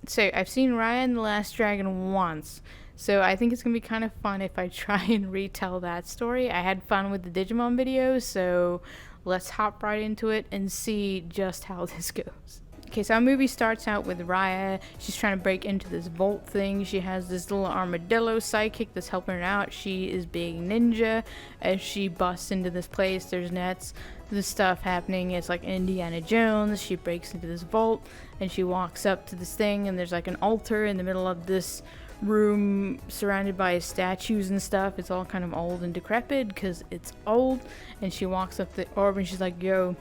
So I've seen Raya and the Last Dragon once. So I think it's gonna be kind of fun if I try and retell that story. I had fun with the Digimon videos, so let's hop right into it and see just how this goes. Okay, so our movie starts out with Raya. She's trying to break into this vault thing. She has this little armadillo sidekick that's helping her out. She is being ninja. As she busts into this place, there's nets, this stuff happening. It's like Indiana Jones. She breaks into this vault and she walks up to this thing, and there's like an altar in the middle of this room surrounded by statues and stuff. It's all kind of old and decrepit because it's old. And she walks up the orb and she's like, yo,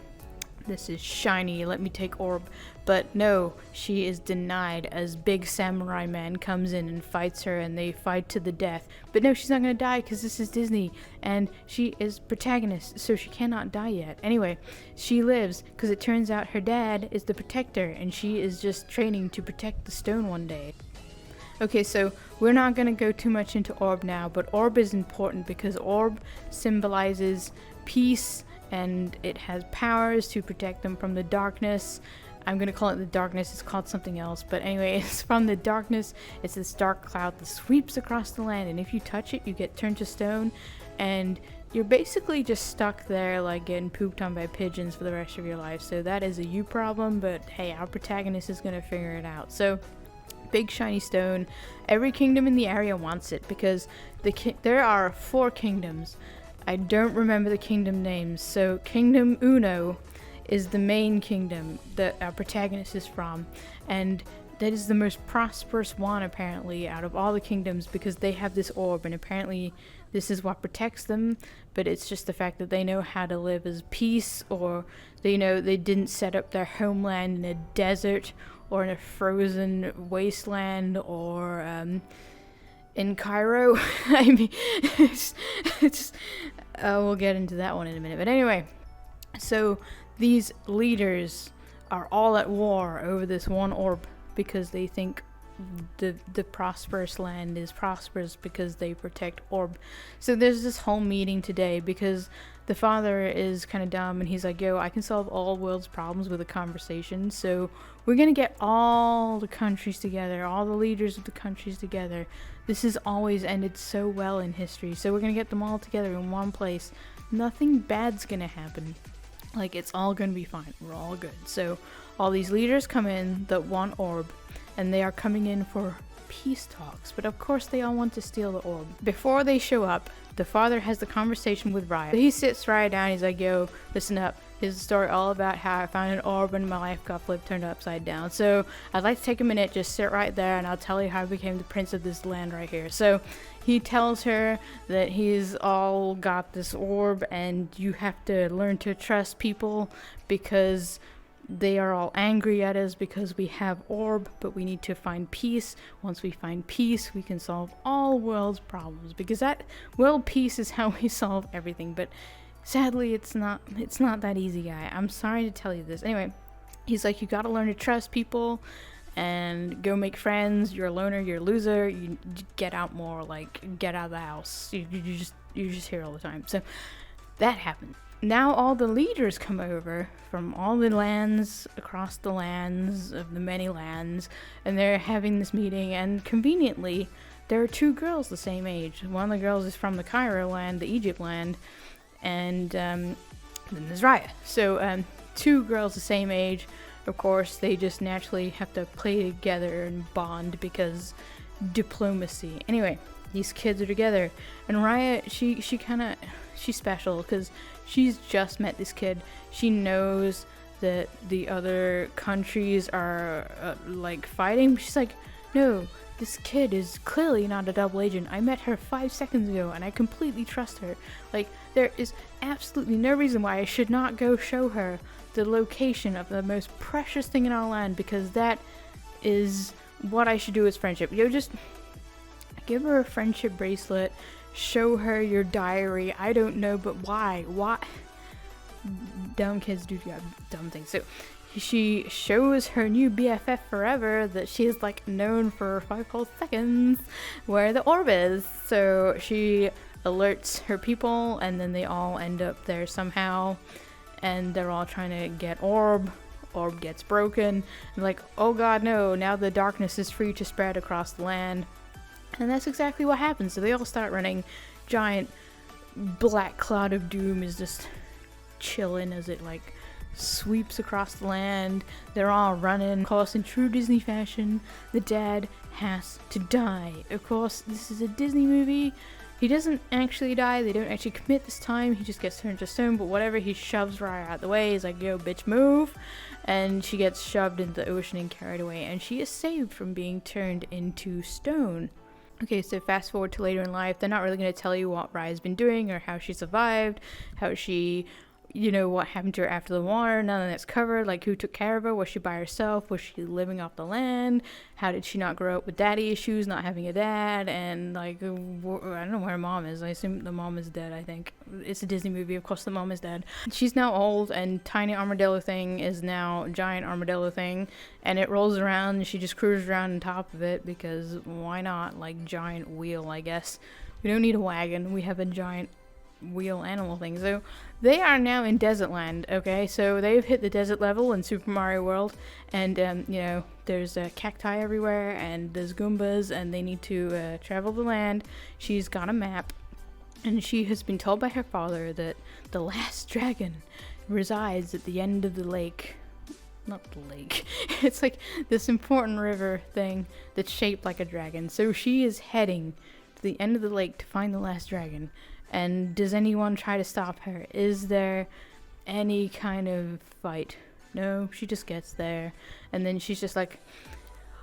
this is shiny, let me take orb. But no, she is denied as big samurai man comes in and fights her, and they fight to the death. But no, she's not gonna die because this is Disney and she is protagonist, so she cannot die yet. Anyway, she lives because it turns out her dad is the protector and she is just training to protect the stone one day. Okay, so we're not going to go too much into orb now, but orb is important because orb symbolizes peace and it has powers to protect them from the darkness. I'm going to call it the darkness, it's called something else, but anyway, it's from the darkness. It's this dark cloud that sweeps across the land, and if you touch it, you get turned to stone, and you're basically just stuck there like getting pooped on by pigeons for the rest of your life. So that is a you problem, but hey, our protagonist is going to figure it out. So big shiny stone. Every kingdom in the area wants it because there are 4 kingdoms. I don't remember the kingdom names. So Kingdom Uno is the main kingdom that our protagonist is from, and that is the most prosperous one apparently out of all the kingdoms because they have this orb, and apparently this is what protects them. But it's just the fact that they know how to live as peace, or they know they didn't set up their homeland in a desert or in a frozen wasteland, or in Cairo. I mean, we'll get into that one in a minute. But anyway, so these leaders are all at war over this one orb because they think the prosperous land is prosperous because they protect orb. So there's this whole meeting today because the father is kind of dumb and he's like, yo, I can solve all world's problems with a conversation. So we're gonna get all the countries together, all the leaders of the countries together. This has always ended so well in history, so we're gonna get them all together in one place. Nothing bad's gonna happen. Like, it's all gonna be fine. We're all good. So all these leaders come in that want orb, and they are coming in for peace talks, but of course they all want to steal the orb. Before they show up, the father has the conversation with Raya. He sits Raya down, he's like, yo, listen up. Here's a story all about how I found an orb and my life got turned upside down. So I'd like to take a minute, just sit right there, and I'll tell you how I became the prince of this land right here. So he tells her that he's all got this orb, and you have to learn to trust people because they are all angry at us because we have orb, but we need to find peace. Once we find peace, we can solve all world's problems, because that world peace is how we solve everything. But sadly, it's not that easy, guy. I'm sorry to tell you this. Anyway, he's like, you gotta learn to trust people and go make friends. You're a loner, you're a loser. You get out more, like get out of the house. You're just here all the time. So that happened. Now all the leaders come over from all the lands, across the lands of the many lands, and they're having this meeting, and conveniently, there are 2 girls the same age. One of the girls is from the Cairo land, the Egypt land, and then there's Raya. So 2 girls the same age. Of course, they just naturally have to play together and bond because diplomacy. Anyway, these kids are together, and Raya, she's special because she's just met this kid. She knows that the other countries are like fighting. She's like, no, this kid is clearly not a double agent. I met her 5 seconds ago and I completely trust her. Like, there is absolutely no reason why I should not go show her the location of the most precious thing in our land, because that is what I should do as friendship. Just give her a friendship bracelet, show her your diary. I don't know, but why? Dumb kids do dumb things. So she shows her new BFF forever that she is like known for 5 whole seconds where the orb is. So she alerts her people, and then they all end up there somehow, and they're all trying to get orb. orb gets broken. And like, oh god, no, now the darkness is free to spread across the land. And that's exactly what happens. So they all start running. Giant black cloud of doom is just chilling as it like sweeps across the land. They're all running. Of course, in true Disney fashion, the dad has to die. Of course, this is a Disney movie. He doesn't actually die. They don't actually commit this time. He just gets turned to stone, but whatever. He shoves Raya out the way. He's like, yo, bitch, move. And she gets shoved into the ocean and carried away. And she is saved from being turned into stone. Okay, so fast forward to later in life. They're not really going to tell you what Raya's been doing or how she survived, how she, what happened to her after the war. None of that's covered. Like, who took care of her? Was she by herself? Was she living off the land? How did she not grow up with daddy issues, not having a dad? And, like, I don't know where her mom is. I assume the mom is dead, I think. It's a Disney movie. Of course, the mom is dead. She's now old, and tiny armadillo thing is now giant armadillo thing. And it rolls around, and she just cruises around on top of it because why not? Like, giant wheel, I guess. We don't need a wagon. We have a giant wheel animal thing. So they are now in desert land. Okay, so they've hit the desert level in Super Mario World, and there's cacti everywhere, and there's Goombas, and they need to travel the land. She's got a map, and she has been told by her father that the last dragon resides at the end of the lake. Not the lake. It's like this important river thing that's shaped like a dragon. So she is heading to the end of the lake to find the last dragon. And does anyone try to stop her? Is there any kind of fight? No, she just gets there. And then she's just like,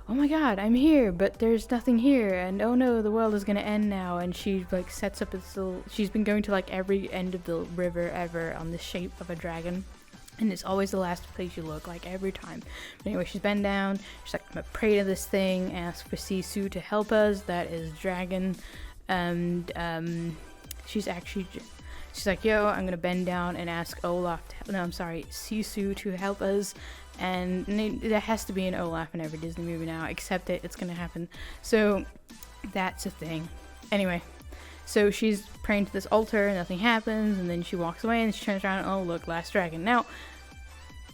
oh my god, I'm here, but there's nothing here. And oh no, the world is going to end now. And she like sets up this little... She's been going to like every end of the river ever on the shape of a dragon. And it's always the last place you look, like every time. But anyway, she's bent down. She's like, I'm gonna pray to this thing, ask for Sisu to help us. That is dragon. And she's like, yo, I'm gonna bend down and ask Sisu to help us. And there has to be an Olaf in every Disney movie now. Accept it, it's gonna happen. So that's a thing. Anyway, so she's praying to this altar, nothing happens, and then she walks away and she turns around and, oh look, last dragon. Now,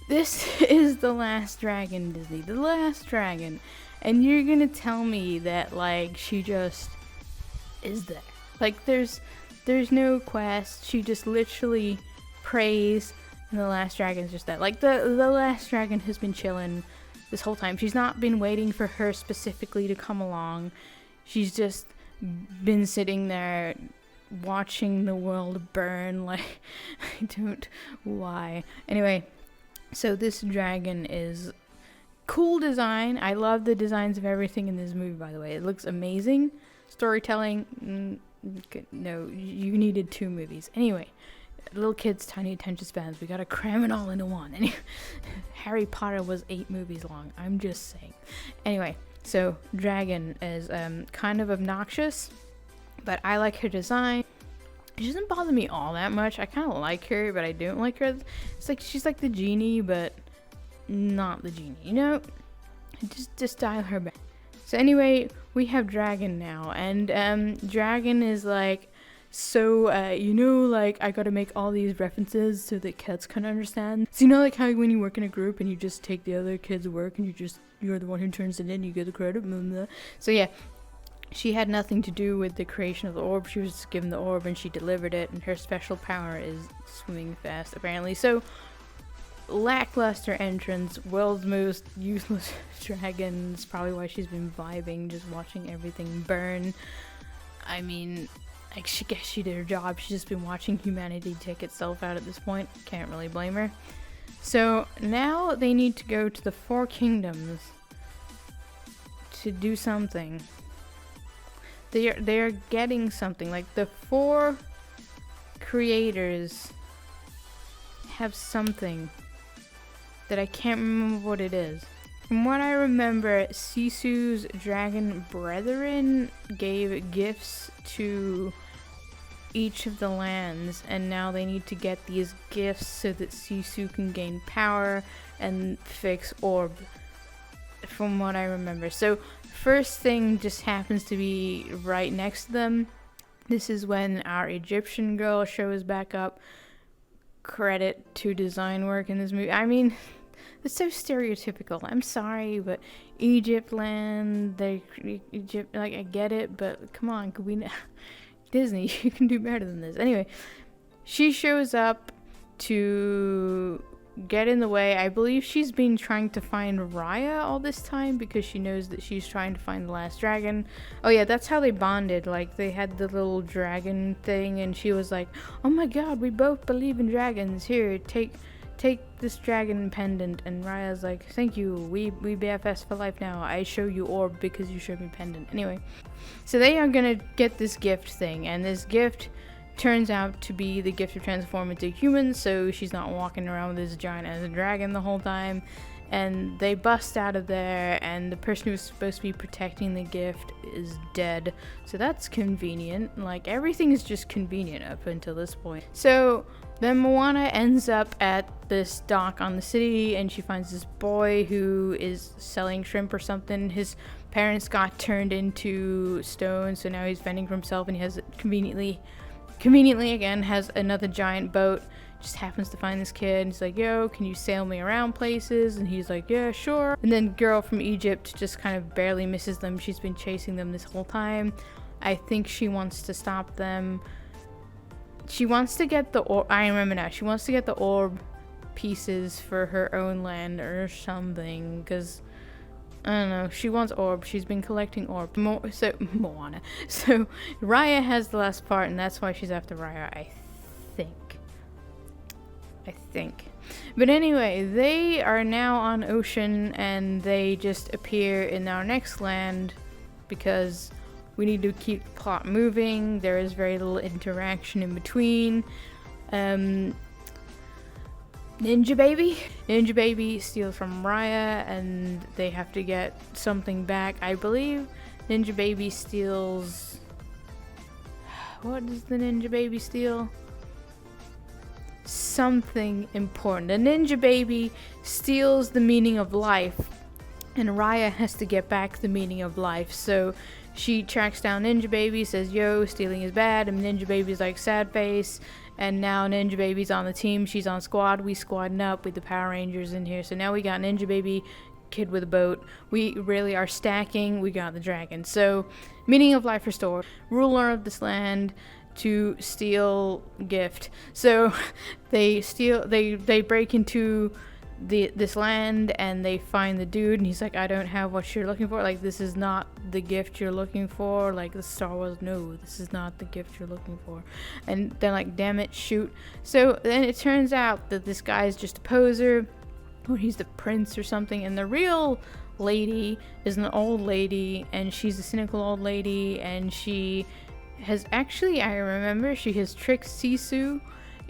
this is the last dragon, Disney, the last dragon. And you're gonna tell me that, like, she just is there. Like, there's no quest. She just literally prays, and the last dragon's just that. Like, the last dragon has been chilling this whole time. She's not been waiting for her specifically to come along. She's just been sitting there watching the world burn. Like, I don't... Why? Anyway, so this dragon is cool design. I love the designs of everything in this movie, by the way. It looks amazing. Storytelling... No, you needed 2 movies. Anyway, little kids, tiny attention spans. We gotta cram it all into one. Anyway, Harry Potter was 8 movies long. I'm just saying. Anyway, so Dragon is kind of obnoxious, but I like her design. She doesn't bother me all that much. I kind of like her, but I don't like her. It's like she's like the genie, but not the genie. Just dial her back. So anyway, we have Dragon now, and Dragon is like, so, like, I gotta make all these references so that kids can understand. So like how when you work in a group and you just take the other kids' work and you're the one who turns it in, you get the credit, blah, blah. So yeah, she had nothing to do with the creation of the orb. She was just given the orb and she delivered it, and her special power is swimming fast, apparently. So, lackluster entrance, world's most useless dragon. That's probably why she's been vibing, just watching everything burn. I mean, I guess she did her job. She's just been watching humanity take itself out at this point. Can't really blame her. So now they need to go to the 4 kingdoms to do something. They are getting something. Like, the 4 creators have something that I can't remember what it is. From what I remember, Sisu's dragon brethren gave gifts to each of the lands, and now they need to get these gifts so that Sisu can gain power and fix orb, from what I remember. So first thing just happens to be right next to them. This is when our Egyptian girl shows back up. Credit to design work in this movie. I mean, It's so stereotypical. I'm sorry, but Egypt land, Egypt, like, I get it, but come on, could we Disney, you can do better than this. Anyway, she shows up to get in the way. I believe she's been trying to find Raya all this time because she knows that she's trying to find the last dragon. Oh yeah, that's how they bonded. Like, they had the little dragon thing, and she was like, oh my god, we both believe in dragons. Here, take this dragon pendant. And Raya's like, thank you, we BFS for life now. I show you orb because you showed me pendant. Anyway, so they are gonna get this gift thing, and this gift turns out to be the gift to transform into humans, so she's not walking around with this giant as a dragon the whole time. And they bust out of there, and the person who's supposed to be protecting the gift is dead. So that's convenient. Like, everything is just convenient up until this point. So then Moana ends up at this dock on the city, and she finds this boy who is selling shrimp or something. His parents got turned into stone, so now he's fending for himself, and he has conveniently again has another giant boat. Just happens to find this kid, and he's like, yo, can you sail me around places? And he's like, yeah, sure. And then girl from Egypt just kind of barely misses them. She's been chasing them this whole time. I think she wants to stop them. She wants to get the orb. I remember now. She wants to get the orb pieces for her own land or something, because I don't know. She wants orb. She's been collecting orb. Moana. So Raya has the last part, and that's why she's after Raya, I think. But anyway, they are now on ocean, and they just appear in our next land because we need to keep the plot moving. There is very little interaction in between. Ninja Baby steals from Raya, and they have to get something back. I believe Ninja Baby steals... What does the Ninja Baby steal? Something important. The Ninja Baby steals the meaning of life, and Raya has to get back the meaning of life. So she tracks down Ninja Baby, says, yo, stealing is bad, and Ninja Baby's like, sad face. And now Ninja Baby's on the team. She's on squad. We squadding up with the Power Rangers in here. So now we got Ninja Baby, kid with a boat. We really are stacking. We got the dragon. So meaning of life restored. Ruler of this land to steal gift. So they break into this land, and they find the dude, and he's like, I don't have what you're looking for. Like, this is not the gift you're looking for. Like, the Star Wars, no, this is not the gift you're looking for. And they're like, damn it, shoot. So then it turns out that this guy's just a poser, or he's the prince or something, and the real lady is an old lady, and she's a cynical old lady, and she has actually, I remember, she has tricked Sisu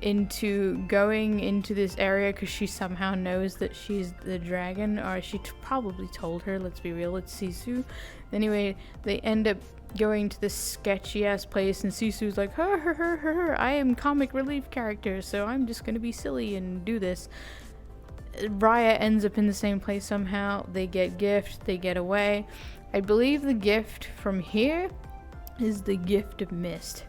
into going into this area because she somehow knows that she's the dragon, or she probably told her. Let's be real, it's Sisu. Anyway, they end up going to this sketchy ass place, and Sisu's like, her, I am comic relief character, so I'm just gonna be silly and do this. Raya ends up in the same place somehow. They get gift, they get away. I believe the gift from here is the gift of mist.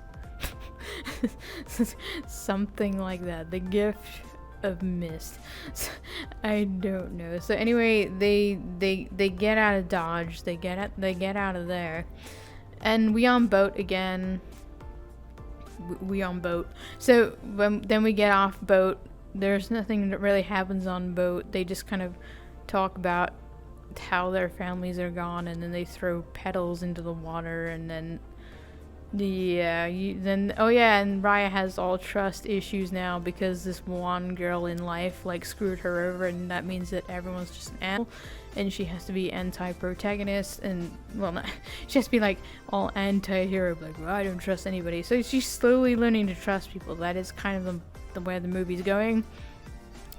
Something like that. The gift of mist. I don't know. So anyway, they get out of Dodge. They get out of there, and we on boat again. We on boat. So then we get off boat. There's nothing that really happens on boat. They just kind of talk about how their families are gone, and then they throw petals into the water, and then and Raya has all trust issues now because this one girl in life like screwed her over, and that means that everyone's just an animal, and she has to be anti-protagonist, and she has to be like all anti-hero, like, well, I don't trust anybody. So she's slowly learning to trust people. That is kind of the way the movie's going.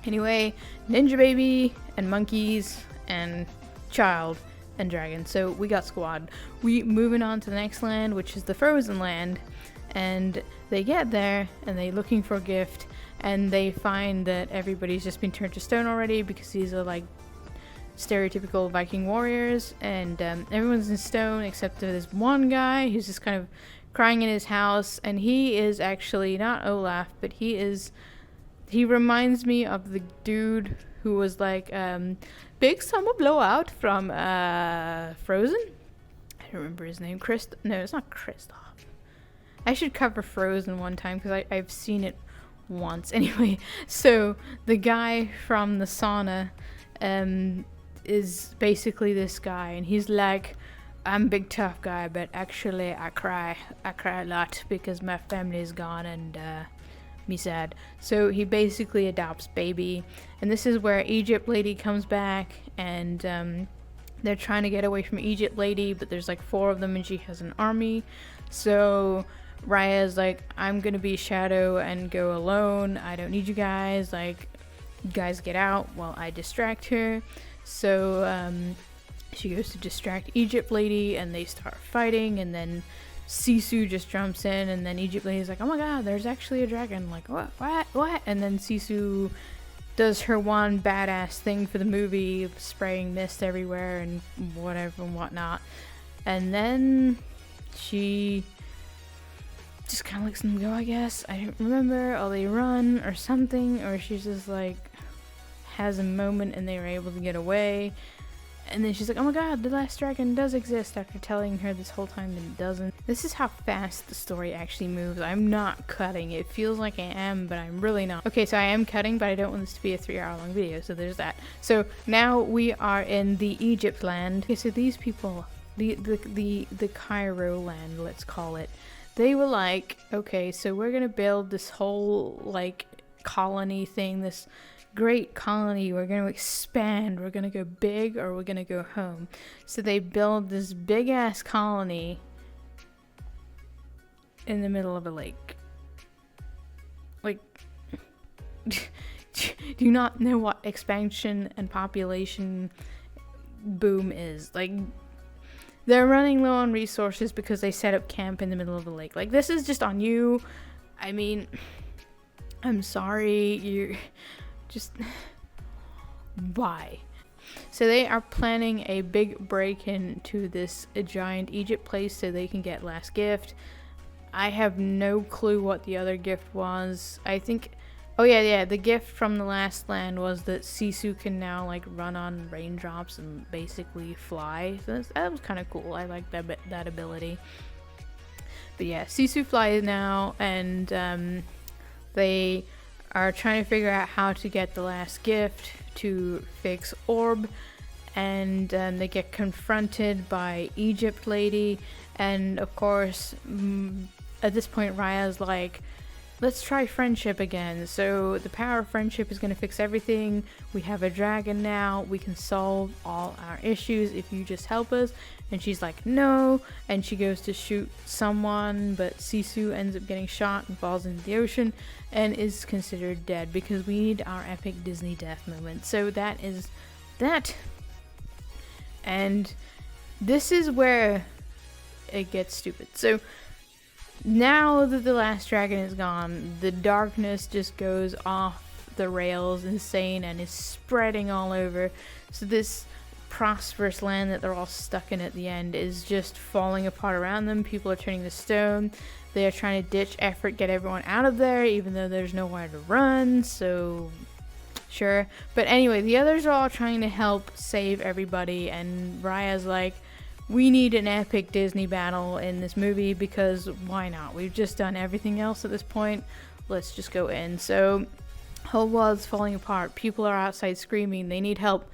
Anyway, Ninja Baby and monkeys and child and dragon. So we got squad. We moving on to the next land, which is the frozen land, and they get there and they looking for a gift, and they find that everybody's just been turned to stone already because these are like stereotypical Viking warriors, and everyone's in stone except for this one guy who's just kind of crying in his house, and he is actually not Olaf, but he reminds me of the dude who was like big summer blowout from Frozen. I don't remember his name. No, it's not Kristoff. I should cover Frozen one time because I've seen it once. Anyway, so the guy from the sauna is basically this guy, and he's like, I'm a big tough guy, but actually I cry a lot because my family is gone and me sad. So he basically adopts Baby, and this is where Egypt Lady comes back, and they're trying to get away from Egypt Lady, but there's like 4 of them and she has an army. So Raya is like, I'm gonna be Shadow and go alone. I don't need you guys. Like, you guys get out while I distract her. So she goes to distract Egypt Lady, and they start fighting, and then Sisu just jumps in, and then Egypt Lady's like, oh my god, there's actually a dragon. Like, what? And then Sisu does her one badass thing for the movie, spraying mist everywhere and whatever and whatnot. And then she just kind of lets them go, I guess. I don't remember. Or they run or something, or she's just like has a moment and they were able to get away. And then she's like, oh my god, the last dragon does exist, after telling her this whole time that it doesn't. This is how fast the story actually moves. I'm not cutting. It feels like I am, but I'm really not. Okay, so I am cutting, but I don't want this to be a 3-hour long video, so there's that. So now we are in the Egypt land. Okay, so these people, the Cairo land, let's call it, they were like, okay, so we're gonna build this whole like colony thing, this great colony, we're going to expand, we're going to go big or we're going to go home. So they build this big ass colony in the middle of a lake. Like, do you not know what expansion and population boom is? Like, they're running low on resources because they set up camp in the middle of the lake. Like, this is just on you. I mean, I'm sorry, you're just why? So they are planning a big break into this giant Egypt place so they can get last gift. I have no clue what the other gift was. I think, oh yeah, the gift from the last land was that Sisu can now like run on raindrops and basically fly. So that was kind of cool. I like that ability. But yeah, Sisu flies now, and they are trying to figure out how to get the last gift to fix Orb, and they get confronted by Egypt Lady, and of course at this point Raya's like, let's try friendship again. So the power of friendship is going to fix everything. We have a dragon now, we can solve all our issues if you just help us. And she's like, no, and she goes to shoot someone, but Sisu ends up getting shot and falls into the ocean and is considered dead because we need our epic Disney death moment. So that is that. And this is where it gets stupid. So now that the last dragon is gone, the darkness just goes off the rails insane and is spreading all over. So this prosperous land that they're all stuck in at the end is just falling apart around them. People are turning to stone. They are trying to ditch effort, get everyone out of there, even though there's nowhere to run. So sure. But anyway, the others are all trying to help save everybody, and Raya's like, we need an epic Disney battle in this movie because why not? We've just done everything else at this point. Let's just go in. So whole world's falling apart. People are outside screaming. They need help.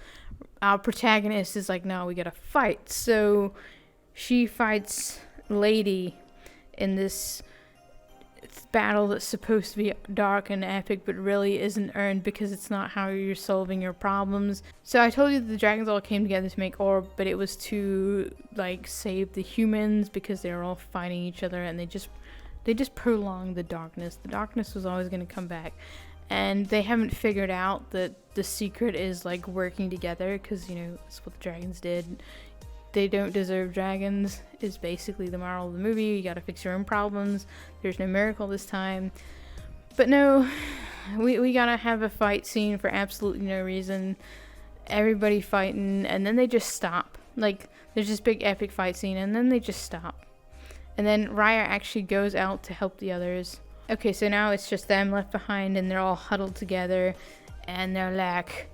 Our protagonist is like, no, we gotta fight. So she fights Lady in this battle that's supposed to be dark and epic, but really isn't earned because it's not how you're solving your problems. So I told you that the dragons all came together to make Orb, but it was to like save the humans because they were all fighting each other, and they just prolonged the darkness. The darkness was always going to come back, and they haven't figured out that the secret is like working together, because you know that's what the dragons did. They don't deserve dragons is basically the moral of the movie. You gotta fix your own problems. There's no miracle this time. But no, we gotta have a fight scene for absolutely no reason. Everybody fighting, and then they just stop. Like, there's this big epic fight scene, and then they just stop. And then Raya actually goes out to help the others. Okay, so now it's just them left behind, and they're all huddled together, and they're like,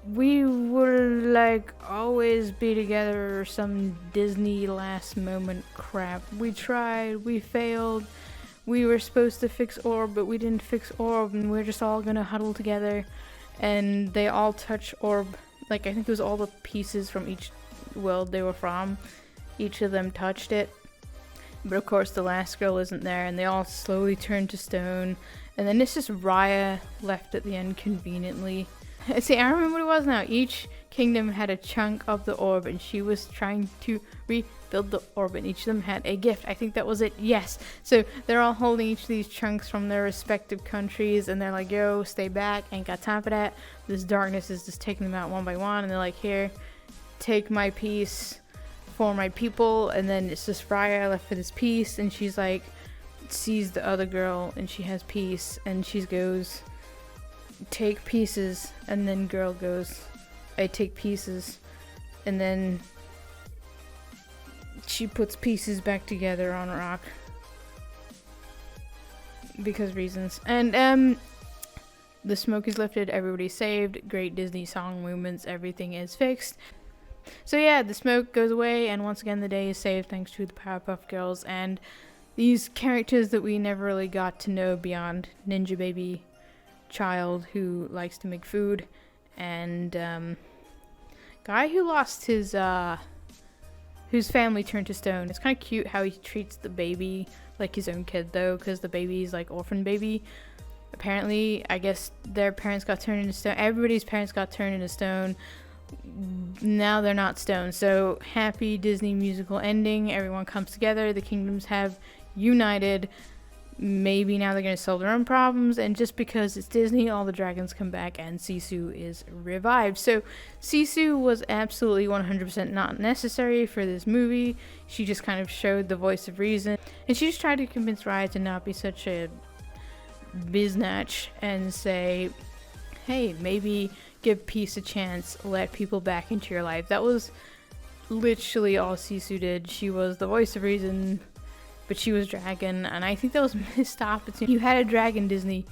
we would like always be together or some Disney last moment crap. We tried, we failed. We were supposed to fix Orb, but we didn't fix Orb, and we're just all gonna huddle together. And they all touch Orb. Like, I think it was all the pieces from each world they were from. Each of them touched it. But of course, the last girl isn't there, and they all slowly turn to stone. And then it's just Raya left at the end conveniently. See, I remember what it was now. Each kingdom had a chunk of the orb, and she was trying to rebuild the orb, and each of them had a gift. I think that was it. Yes. So they're all holding each of these chunks from their respective countries, and they're like, yo, stay back. Ain't got time for that. This darkness is just taking them out one by one, and they're like, here, take my piece for my people. And then it's just Raya left with this piece, and she's like, sees the other girl, and she has peace, and she goes, take pieces. And then girl goes, I take pieces. And then she puts pieces back together on a rock because reasons. And the smoke is lifted, everybody's saved, great Disney song movements, everything is fixed. So yeah, the smoke goes away, and once again the day is saved thanks to the Powerpuff Girls and these characters that we never really got to know beyond Ninja Baby Child, who likes to make food, and guy who lost his whose family turned to stone. It's kind of cute how he treats the baby like his own kid, though, because the baby's like orphan baby. Apparently, I guess their parents got turned into stone. Everybody's parents got turned into stone. Now they're not stone. So happy Disney musical ending. Everyone comes together. The kingdoms have united. Maybe now they're going to solve their own problems, and just because it's Disney, all the dragons come back and Sisu is revived. So Sisu was absolutely 100% not necessary for this movie. She just kind of showed the voice of reason, and she just tried to convince Raya to not be such a biznatch and say, hey, maybe give peace a chance, let people back into your life. That was literally all Sisu did. She was the voice of reason, but she was dragon, and I think that was missed opportunity. You had a dragon, Disney.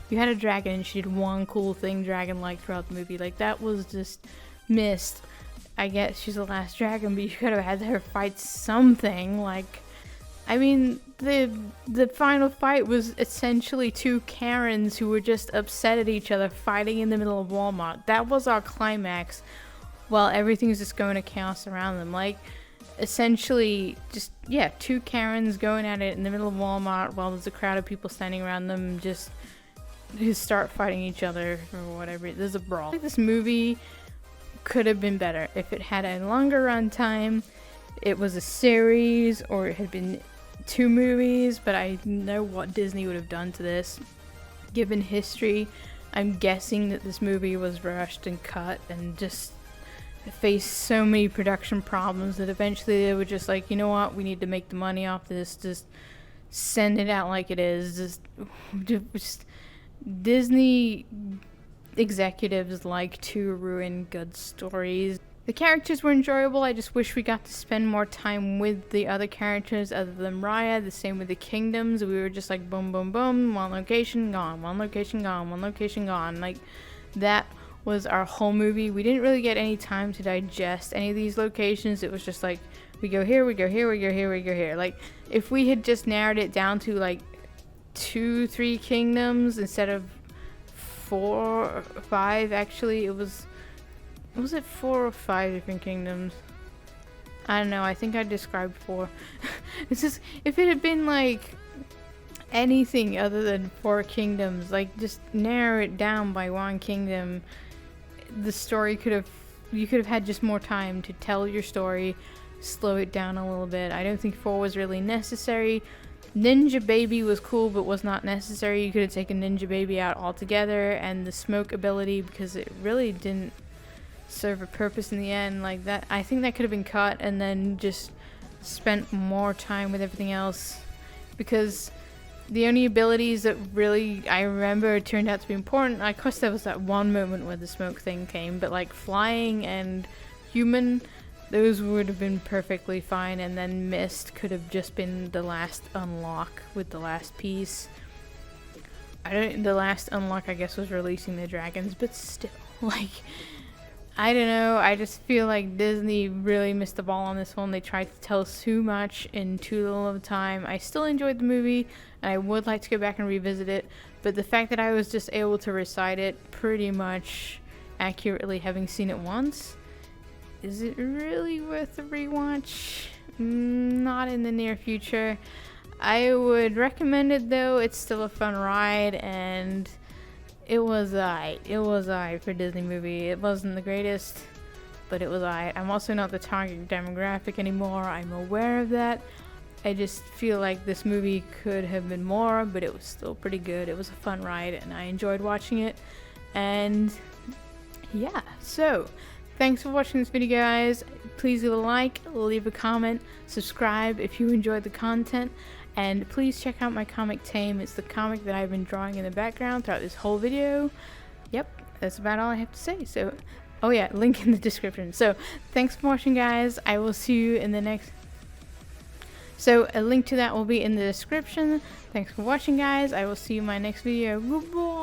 You had a dragon, and she did one cool thing dragon-like throughout the movie. Like, that was just missed. I guess she's the last dragon, but you could have had her fight something. Like, I mean, the final fight was essentially two Karens who were just upset at each other fighting in the middle of Walmart. That was our climax, while everything's just going to chaos around them. Like, essentially just, yeah, two Karens going at it in the middle of Walmart while there's a crowd of people standing around them just who start fighting each other or whatever. There's a brawl. Like, this movie could have been better if it had a longer runtime, it was a series, or it had been 2 movies. But I know what Disney would have done to this. Given history, I'm guessing that this movie was rushed and cut and just faced so many production problems that eventually they were just like, you know what, we need to make the money off this, just send it out like it is. Just Disney executives like to ruin good stories. The characters were enjoyable. I just wish we got to spend more time with the other characters other than Raya. The same with the kingdoms. We were just like boom, boom, boom, one location gone, one location gone, one location gone. Like, that was our whole movie. We didn't really get any time to digest any of these locations. It was just like, we go here, we go here, we go here, we go here. Like, if we had just narrowed it down to like 2-3 kingdoms instead of 4 or 5, actually, was it 4 or 5 different kingdoms? I don't know, I think I described 4. It's just, if it had been like anything other than 4 kingdoms, like, just narrow it down by 1 kingdom, the story you could have had just more time to tell your story, slow it down a little bit. I don't think 4 was really necessary. Ninja Baby was cool, but was not necessary. You could have taken Ninja Baby out altogether, and the smoke ability, because it really didn't serve a purpose in the end. Like, that, I think that could have been cut and then just spent more time with everything else, because the only abilities that really I remember turned out to be important, of course there was that one moment where the smoke thing came, but like flying and human, those would have been perfectly fine, and then Mist could have just been the last unlock with the last piece. The last unlock, I guess, was releasing the dragons, but still, like, I don't know. I just feel like Disney really missed the ball on this one. They tried to tell us too much in too little of time. I still enjoyed the movie, and I would like to go back and revisit it. But the fact that I was just able to recite it pretty much accurately, having seen it once, is it really worth a rewatch? Not in the near future. I would recommend it though. It's still a fun ride, and it was alright. It was alright for a Disney movie. It wasn't the greatest, but it was alright. I'm also not the target demographic anymore. I'm aware of that. I just feel like this movie could have been more, but it was still pretty good. It was a fun ride, and I enjoyed watching it. And yeah, so thanks for watching this video, guys. Please leave a like, leave a comment, subscribe if you enjoyed the content, and please check out my comic Tame. It's the comic that I've been drawing in the background throughout this whole video. Yep, that's about all I have to say. So, oh yeah, link in the description. So, thanks for watching, guys. I will see you in the next... So, a link to that will be in the description. Thanks for watching, guys. I will see you in my next video. Goodbye.